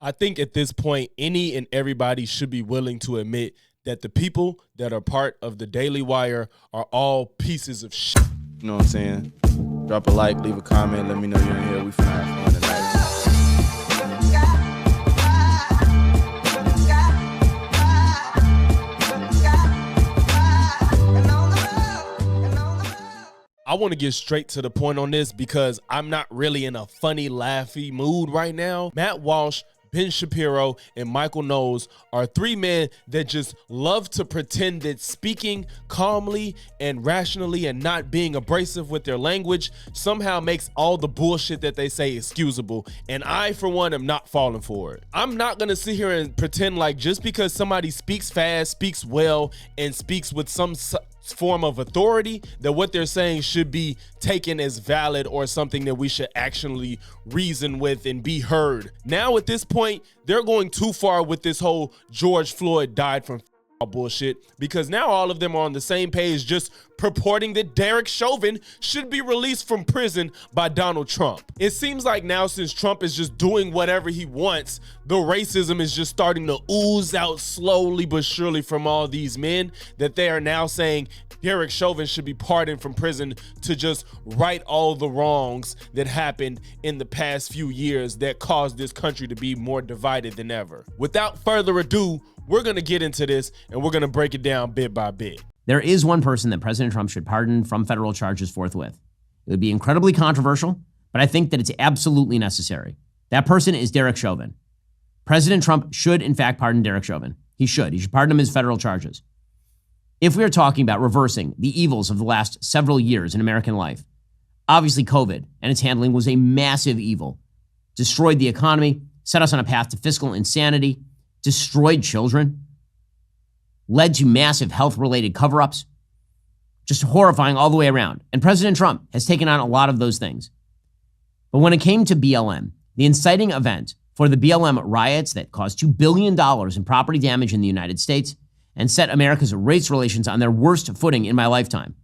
I think at this point, any and everybody should be willing to admit that the people that are part of the Daily Wire are all pieces of shit. You know what I'm saying? Drop a like, leave a comment, let me know you're in here. We finna have fun tonight. I want to get straight to the point on this because I'm not really in a funny, laughy mood right now. Matt Walsh, Ben Shapiro, and Michael Knowles are three men that just love to pretend that speaking calmly and rationally and not being abrasive with their language somehow makes all the bullshit that they say excusable. And I, for one, am not falling for it. I'm not going to sit here and pretend like just because somebody speaks fast, speaks well, and speaks with some form of authority, that what they're saying should be taken as valid or something that we should actually reason with and be heard. Now at this point, they're going too far with this whole George Floyd died from bullshit, because now all of them are on the same page just purporting that Derek Chauvin should be released from prison by Donald Trump. It seems like now, since Trump is just doing whatever he wants, the racism is just starting to ooze out slowly but surely from all these men, that they are now saying Derek Chauvin should be pardoned from prison to just right all the wrongs that happened in the past few years that caused this country to be more divided than ever. Without further ado, we're going to get into this and we're going to break it down bit by bit. There is one person that President Trump should pardon from federal charges forthwith. It would be incredibly controversial, but I think that it's absolutely necessary. That person is Derek Chauvin. President Trump should, in fact, pardon Derek Chauvin. He should pardon him his federal charges. If we are talking about reversing the evils of the last several years in American life, obviously COVID and its handling was a massive evil. Destroyed the economy, set us on a path to fiscal insanity, destroyed children, led to massive health-related cover-ups, just horrifying all the way around. And President Trump has taken on a lot of those things. But when it came to BLM, the inciting event for the BLM riots that caused $2 billion in property damage in the United States and set America's race relations on their worst footing in my lifetime,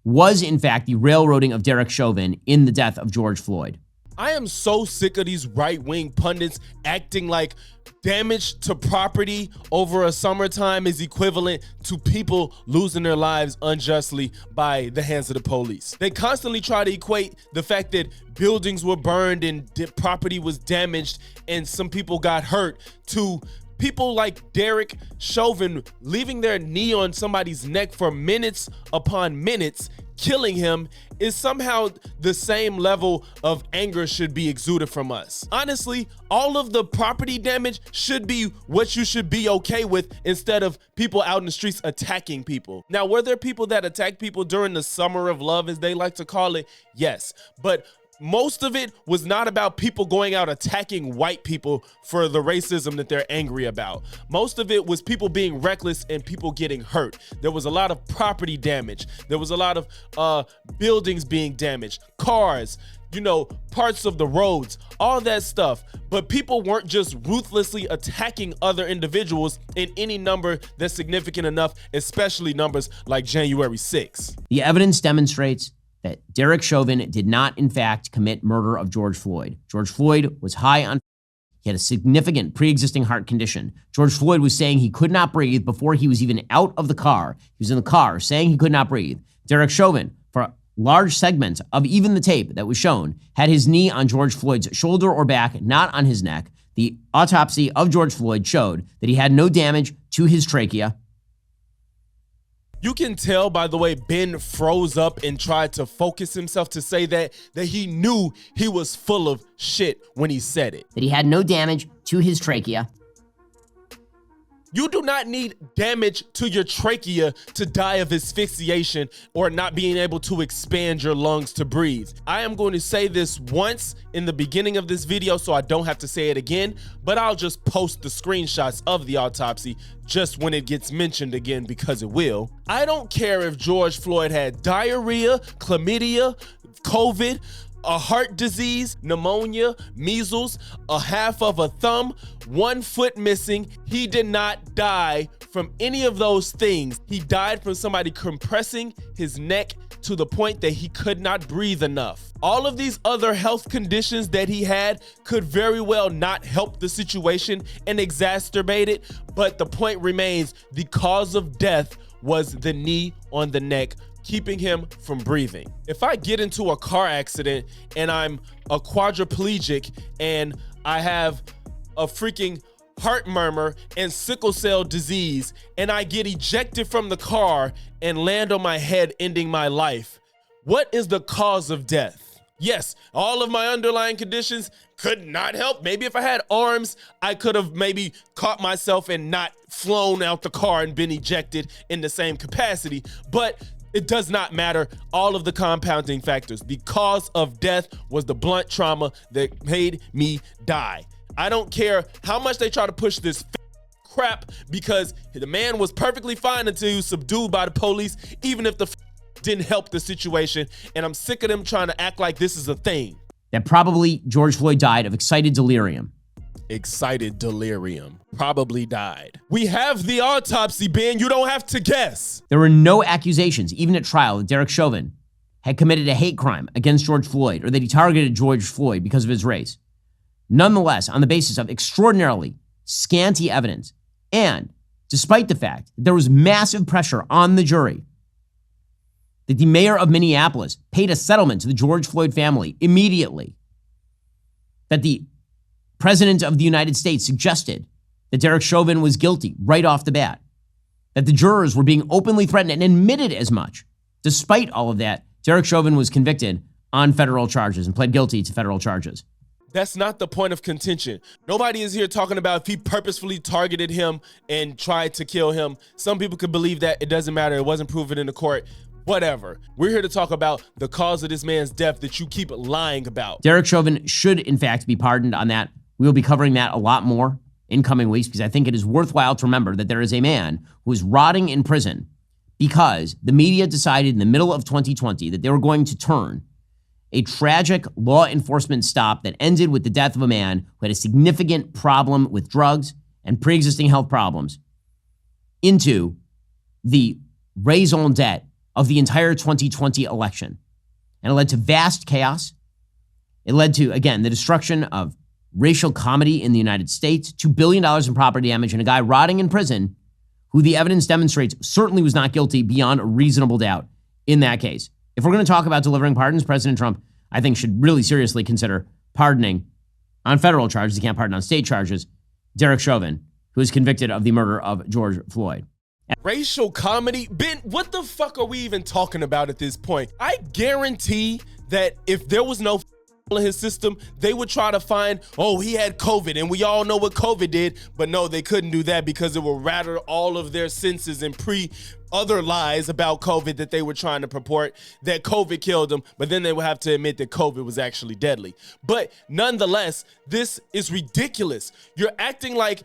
was in fact the railroading of Derek Chauvin in the death of George Floyd. I am so sick of these right-wing pundits acting like damage to property over a summertime is equivalent to people losing their lives unjustly by the hands of the police. They constantly try to equate the fact that buildings were burned and property was damaged and some people got hurt to people like Derek Chauvin leaving their knee on somebody's neck for minutes upon minutes, killing him, is somehow the same level of anger should be exuded from us. Honestly, all of the property damage should be what you should be okay with instead of people out in the streets attacking people. Now, were there people that attacked people during the summer of love, as they like to call it? Yes, but most of it was not about people going out attacking white people for the racism that they're angry about. Most of it was people being reckless and people getting hurt. There was a lot of property damage. There was a lot of buildings being damaged, cars, parts of the roads, all that stuff. But people weren't just ruthlessly attacking other individuals in any number that's significant enough, especially numbers like January 6th. The evidence demonstrates that Derek Chauvin did not, in fact, commit murder of George Floyd. George Floyd was high on. He had a significant pre-existing heart condition. George Floyd was saying he could not breathe before he was even out of the car. He was in the car saying he could not breathe. Derek Chauvin, for large segments of even the tape that was shown, had his knee on George Floyd's shoulder or back, not on his neck. The autopsy of George Floyd showed that he had no damage to his trachea. You can tell by the way Ben froze up and tried to focus himself to say that he knew he was full of shit when he said it. That he had no damage to his trachea. You do not need damage to your trachea to die of asphyxiation or not being able to expand your lungs to breathe. I am going to say this once in the beginning of this video so I don't have to say it again, but I'll just post the screenshots of the autopsy just when it gets mentioned again, because it will. I don't care if George Floyd had diarrhea, chlamydia, COVID, a heart disease, pneumonia, measles, a half of a thumb, 1 foot missing. He did not die from any of those things. He died from somebody compressing his neck to the point that he could not breathe enough. All of these other health conditions that he had could very well not help the situation and exacerbate it, but the point remains, the cause of death was the knee on the neck, keeping him from breathing. If I get into a car accident and I'm a quadriplegic and I have a freaking heart murmur and sickle cell disease and I get ejected from the car and land on my head, ending my life, what is the cause of death? Yes, all of my underlying conditions could not help. Maybe if I had arms, I could have maybe caught myself and not flown out the car and been ejected in the same capacity, but it does not matter. All of the compounding factors. The cause of death was the blunt trauma that made me die. I don't care how much they try to push this crap, because the man was perfectly fine until he was subdued by the police, even if the didn't help the situation. And I'm sick of them trying to act like this is a thing. That probably George Floyd died of excited delirium. Excited delirium. Probably died. We have the autopsy, Ben. You don't have to guess. There were no accusations, even at trial, that Derek Chauvin had committed a hate crime against George Floyd or that he targeted George Floyd because of his race. Nonetheless, on the basis of extraordinarily scanty evidence, and despite the fact that there was massive pressure on the jury, that the mayor of Minneapolis paid a settlement to the George Floyd family immediately, that the president of the United States suggested that Derek Chauvin was guilty right off the bat, that the jurors were being openly threatened and admitted as much. Despite all of that, Derek Chauvin was convicted on federal charges and pled guilty to federal charges. That's not the point of contention. Nobody is here talking about if he purposefully targeted him and tried to kill him. Some people could believe that. It doesn't matter. It wasn't proven in the court. Whatever. We're here to talk about the cause of this man's death that you keep lying about. Derek Chauvin should, in fact, be pardoned on that. We will be covering that a lot more in coming weeks, because I think it is worthwhile to remember that there is a man who is rotting in prison because the media decided in the middle of 2020 that they were going to turn a tragic law enforcement stop that ended with the death of a man who had a significant problem with drugs and pre-existing health problems into the raison d'etre of the entire 2020 election. And it led to vast chaos. It led to, again, the destruction of racial comedy in the United States, $2 billion in property damage, and a guy rotting in prison who the evidence demonstrates certainly was not guilty beyond a reasonable doubt in that case. If we're going to talk about delivering pardons, President Trump, I think, should really seriously consider pardoning on federal charges. He can't pardon on state charges Derek Chauvin, who is convicted of the murder of George Floyd. Racial comedy? Ben, what the fuck are we even talking about at this point? I guarantee that if there was no in his system, they would try to find, oh, he had COVID, and we all know what COVID did, but no, they couldn't do that because it would rattle all of their senses and other lies about COVID that they were trying to purport that COVID killed them, but then they would have to admit that COVID was actually deadly. But nonetheless, this is ridiculous. You're acting like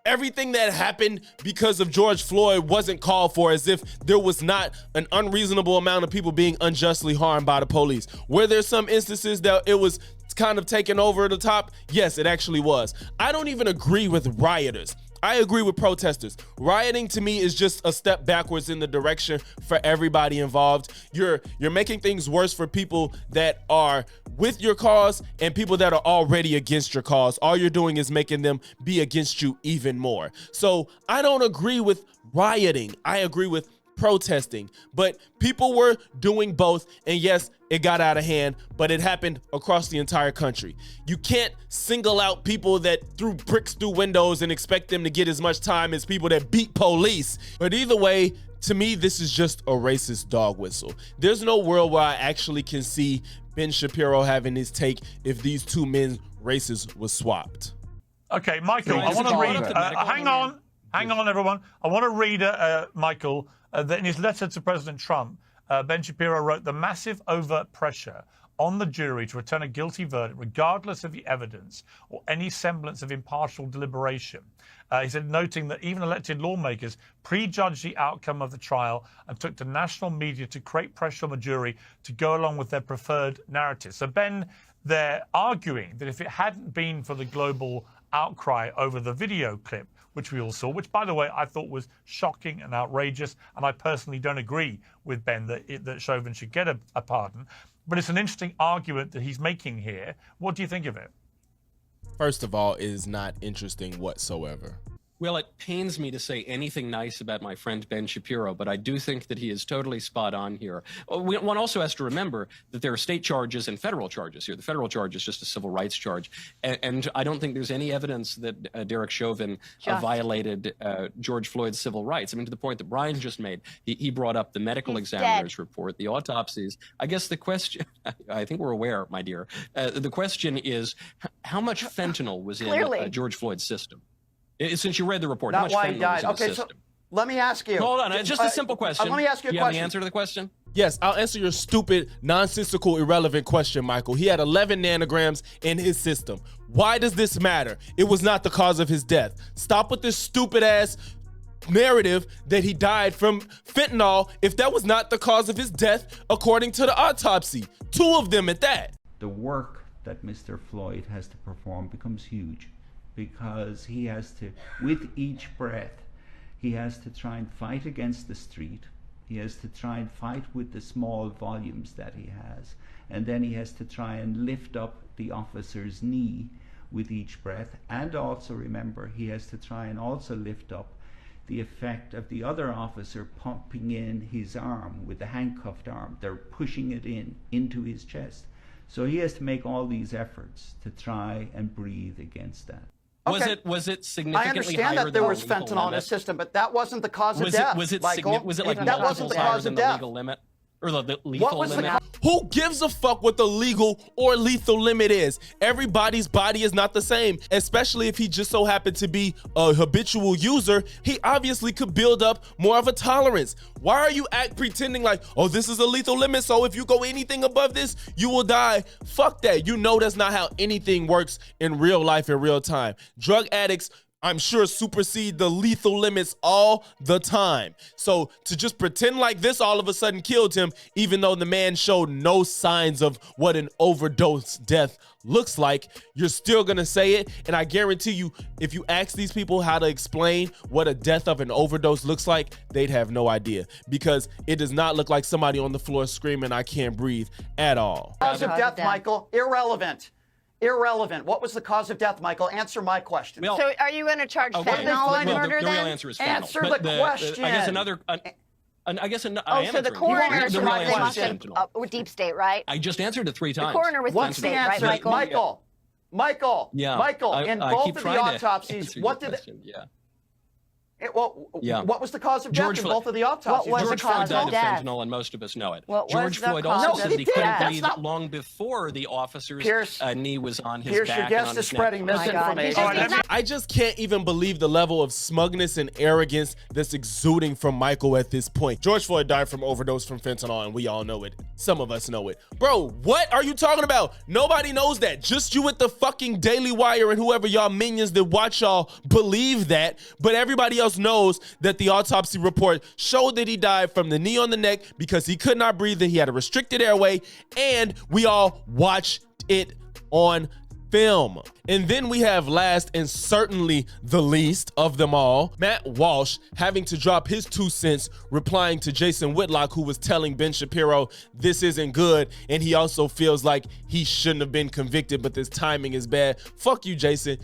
everything that happened because of George Floyd wasn't called for, as if there was not an unreasonable amount of people being unjustly harmed by the police. Were there some instances that it was kind of taken over the top? Yes, it actually was. I don't even agree with rioters. I agree with protesters. Rioting to me is just a step backwards in the direction for everybody involved. You're making things worse for people that are with your cause and people that are already against your cause. All you're doing is making them be against you even more. So I don't agree with rioting. I agree with protesting, but people were doing both, and yes, it got out of hand, but it happened across the entire country. You can't single out people that threw bricks through windows and expect them to get as much time as people that beat police. But either way, to me, this is just a racist dog whistle. There's no world where I actually can see Ben Shapiro having his take if these two men's races was swapped. Okay, Michael, I want to read. Hang on, everyone. I want to read, Michael, that in his letter to President Trump, Ben Shapiro wrote, "The massive overt pressure on the jury to return a guilty verdict, regardless of the evidence or any semblance of impartial deliberation." He said, noting that even elected lawmakers prejudged the outcome of the trial and took to national media to create pressure on the jury to go along with their preferred narrative. So, Ben, they're arguing that if it hadn't been for the global outcry over the video clip, which we all saw, which, by the way, I thought was shocking and outrageous. And I personally don't agree with Ben that Chauvin should get a pardon. But it's an interesting argument that he's making here. What do you think of it? First of all, it is not interesting whatsoever. Well, it pains me to say anything nice about my friend Ben Shapiro, but I do think that he is totally spot on here. One also has to remember that there are state charges and federal charges here. The federal charge is just a civil rights charge. And I don't think there's any evidence that Derek Chauvin violated George Floyd's civil rights. I mean, to the point that Brian just made, he brought up the medical examiner's report, the autopsies. I guess the question, I think we're aware, my dear, the question is, how much fentanyl was in George Floyd's system? Since you read the report, how much fentanyl was in the system? So let me ask you. Hold on, it's just a simple question. Let me ask you a question. Do you have the answer to the question? Yes, I'll answer your stupid, nonsensical, irrelevant question, Michael. He had 11 nanograms in his system. Why does this matter? It was not the cause of his death. Stop with this stupid-ass narrative that he died from fentanyl if that was not the cause of his death, according to the autopsy. 2 of them at that. The work that Mr. Floyd has to perform becomes huge, because he has to, with each breath, he has to try and fight against the street. He has to try and fight with the small volumes that he has. And then he has to try and lift up the officer's knee with each breath. And also remember, he has to try and also lift up the effect of the other officer pumping in his arm with the handcuffed arm. They're pushing it into his chest. So he has to make all these efforts to try and breathe against that. Okay. Was it significantly I understand higher that there than was the legal fentanyl in limit? the system, but that wasn't the cause of death. Was it Michael. was it like that wasn't the higher cause than of the death. legal limit? Or the lethal What was limit? Who gives a fuck what the legal or lethal limit is? Everybody's body is not the same, especially if he just so happened to be a habitual user. He obviously could build up more of a tolerance. Why are you pretending like, oh, this is a lethal limit, so if you go anything above this, you will die? Fuck that. You know that's not how anything works in real life in real time. Drug addicts, I'm sure, supersede the lethal limits all the time. So to just pretend like this all of a sudden killed him, even though the man showed no signs of what an overdose death looks like, you're still gonna say it. And I guarantee you, if you ask these people how to explain what a death of an overdose looks like, they'd have no idea, because it does not look like somebody on the floor screaming, "I can't breathe," at all. Cause of death, Michael, irrelevant. Irrelevant. What was the cause of death, Michael? Answer my question. Well, So are you going to charge fentanyl and murder the then? real answer is fentanyl. Answer But the question. I guess another. I guess I am So the answering. coroner The real answer is must have fentanyl. deep state, right? I just answered it 3 times. The coroner was deep What's the state, right, answer, Michael? Michael, Yeah. Michael, in I both keep of the trying to autopsies, answer what your did question. what was the cause of death George in Floyd- both of the autopsies? What was George the cause Floyd of died of death? fentanyl, and most of us know it. What was George the Floyd cause also of said that he death? couldn't That's breathe not- long before the officer's Pierce, knee was on his Pierce, back your and guest on is his neck. spreading misinformation. All right, I just can't even believe the level of smugness and arrogance that's exuding from Michael at this point. George Floyd died from overdose from fentanyl, and we all know it. Some of us know it. Bro, what are you talking about? Nobody knows that. Just you with the fucking Daily Wire and whoever y'all minions that watch y'all believe that. But everybody else knows that the autopsy report showed that he died from the knee on the neck because he could not breathe and he had a restricted airway, and we all watched it on film. And then we have, last and certainly the least of them all, Matt Walsh having to drop his 2 cents, replying to Jason Whitlock, who was telling Ben Shapiro this isn't good, and he also feels like he shouldn't have been convicted, but this timing is bad. Fuck you, Jason.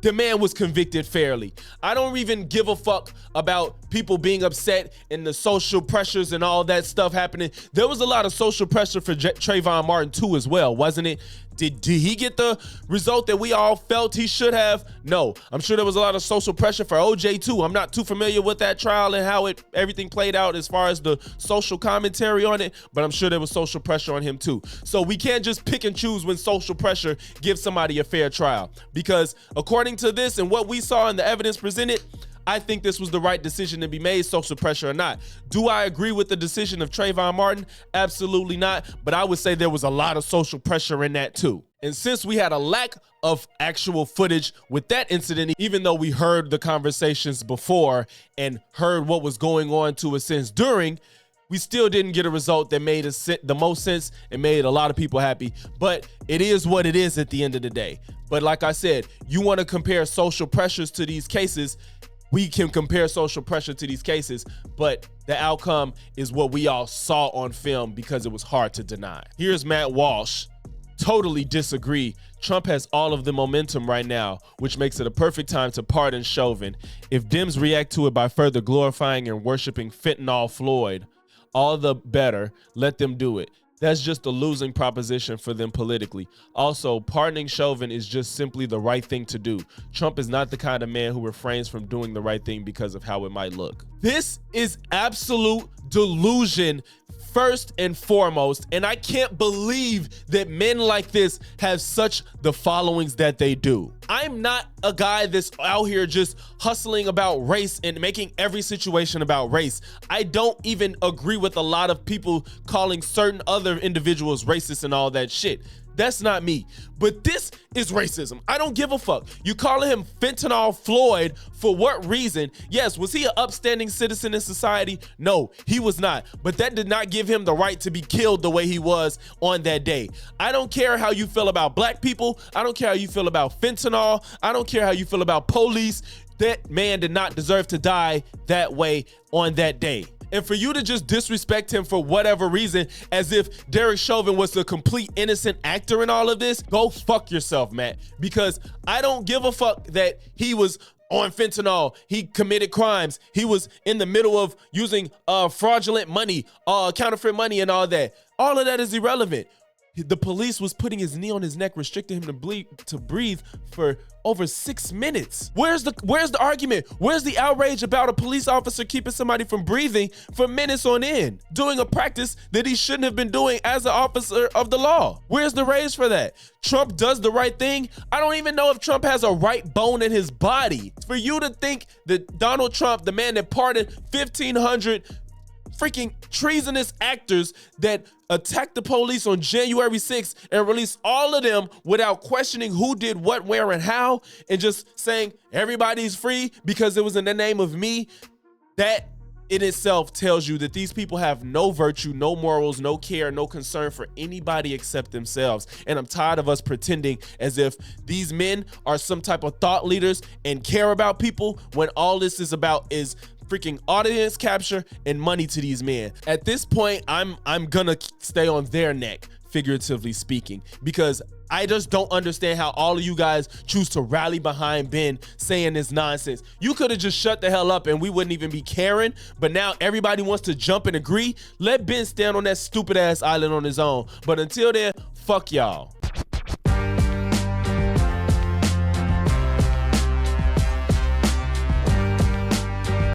The man was convicted fairly. I don't even give a fuck about people being upset and the social pressures and all that stuff happening. There was a lot of social pressure for Trayvon Martin too as well, wasn't it? Did he get the result that we all felt he should have? No. I'm sure there was a lot of social pressure for OJ too. I'm not too familiar with that trial and how everything played out as far as the social commentary on it, but I'm sure there was social pressure on him too. So we can't just pick and choose when social pressure gives somebody a fair trial, because according to this and what we saw in the evidence presented, I think this was the right decision to be made, social pressure or not. Do I agree with the decision of Trayvon Martin? Absolutely not. But I would say there was a lot of social pressure in that too. And since we had a lack of actual footage with that incident, even though we heard the conversations before and heard what was going on to a sense during, we still didn't get a result that made the most sense and made a lot of people happy. But it is what it is at the end of the day. But like I said, you want to compare social pressures to these cases, we can compare social pressure to these cases, but the outcome is what we all saw on film because it was hard to deny. Here's Matt Walsh. Totally disagree. Trump has all of the momentum right now, which makes it a perfect time to pardon Chauvin. If Dems react to it by further glorifying and worshiping fentanyl Floyd, all the better. Let them do it. That's just a losing proposition for them politically. Also, pardoning Chauvin is just simply the right thing to do. Trump is not the kind of man who refrains from doing the right thing because of how it might look. This is absolute delusion first and foremost, and I can't believe that men like this have such the followings that they do. I'm not a guy that's out here just hustling about race and making every situation about race. I don't even agree with a lot of people calling certain other individuals racist and all that shit. That's not me. But this is racism. I don't give a fuck. You calling him fentanyl Floyd for what reason? Yes, was he an upstanding citizen in society? No, he was not. But that did not give him the right to be killed the way he was on that day. I don't care how you feel about black people. I don't care how you feel about fentanyl. I don't care how you feel about police. That man did not deserve to die that way on that day. And for you to just disrespect him for whatever reason, as if Derek Chauvin was a complete innocent actor in all of this, go fuck yourself, Matt. Because I don't give a fuck that he was on fentanyl. He committed crimes. He was in the middle of using fraudulent money, counterfeit money and all that. All of that is irrelevant. The police was putting his knee on his neck, restricting him to breathe for over 6 minutes. Where's the argument? Where's the outrage about a police officer keeping somebody from breathing for minutes on end, doing a practice that he shouldn't have been doing as an officer of the law? Where's the rage for that? Trump does the right thing. I don't even know if Trump has a right bone in his body. For you to think that Donald Trump, the man that pardoned 1,500 freaking treasonous actors that attacked the police on January 6th and released all of them without questioning who did what, where, and how, and just saying everybody's free because it was in the name of me, that in itself tells you that these people have no virtue, no morals, no care, no concern for anybody except themselves. And I'm tired of us pretending as if these men are some type of thought leaders and care about people when all this is about is freaking audience capture and money to these men. At this point, I'm gonna stay on their neck, figuratively speaking, because I just don't understand how all of you guys choose to rally behind Ben saying this nonsense. You could have just shut the hell up and we wouldn't even be caring, but now everybody wants to jump and agree. Let Ben stand on that stupid ass island on his own. But until then, fuck y'all.